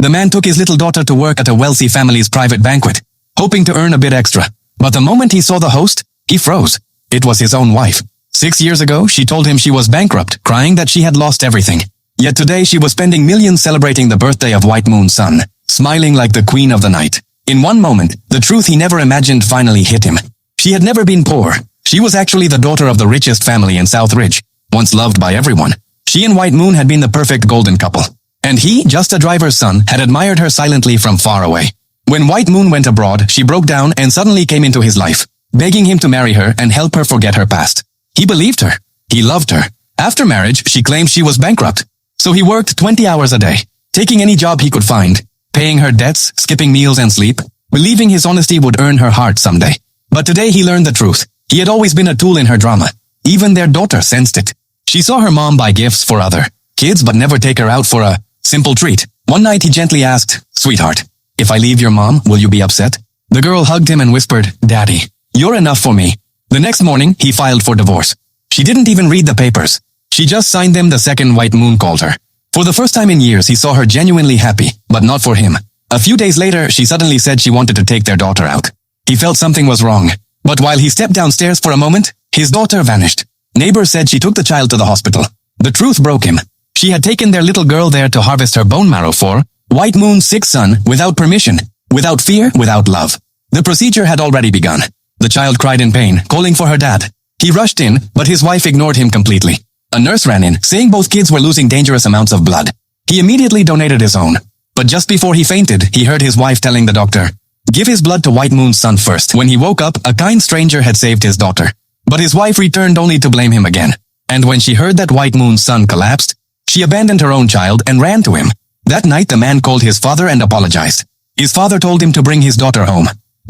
The man took his little daughter to work at a wealthy family's private banquet, hoping to earn a bit extra. But the moment he saw the host, he froze. It was his own wife. 6 years ago, she told him she was bankrupt, crying that she had lost everything. Yet today she was spending millions celebrating the birthday of White Moon's son, smiling like the queen of the night. In one moment, the truth he never imagined finally hit him. She had never been poor. She was actually the daughter of the richest family in Southridge, once loved by everyone. She and White Moon had been the perfect golden couple. And he, just a driver's son, had admired her silently from far away. When White Moon went abroad, she broke down and suddenly came into his life, begging him to marry her and help her forget her past. He believed her. He loved her. After marriage, she claimed she was bankrupt. So he worked 20 hours a day, taking any job he could find, paying her debts, skipping meals and sleep, believing his honesty would earn her heart someday. But today he learned the truth. He had always been a tool in her drama. Even their daughter sensed it. She saw her mom buy gifts for other kids but never take her out for a simple treat. One night he gently asked, "Sweetheart, if I leave your mom, will you be upset?" The girl hugged him and whispered, "Daddy, you're enough for me." The next morning, he filed for divorce. She didn't even read the papers. She just signed them the second White Moon called her. For the first time in years, he saw her genuinely happy, but not for him. A few days later, she suddenly said she wanted to take their daughter out. He felt something was wrong. But while he stepped downstairs for a moment, his daughter vanished. Neighbors said she took the child to the hospital. The truth broke him. She had taken their little girl there to harvest her bone marrow for White Moon's sick son without permission, without fear, without love. The procedure had already begun. The child cried in pain, calling for her dad. He rushed in, but his wife ignored him completely. A nurse ran in, saying both kids were losing dangerous amounts of blood. He immediately donated his own. But just before he fainted, he heard his wife telling the doctor, "Give his blood to White Moon's son first." When he woke up, a kind stranger had saved his daughter. But his wife returned only to blame him again. And when she heard that White Moon's son collapsed, she abandoned her own child and ran to him. That night the man called his father and apologized. His father told him to bring his daughter home.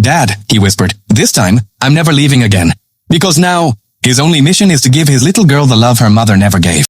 "Dad," he whispered, "this time, I'm never leaving again. Because now, his only mission is to give his little girl the love her mother never gave."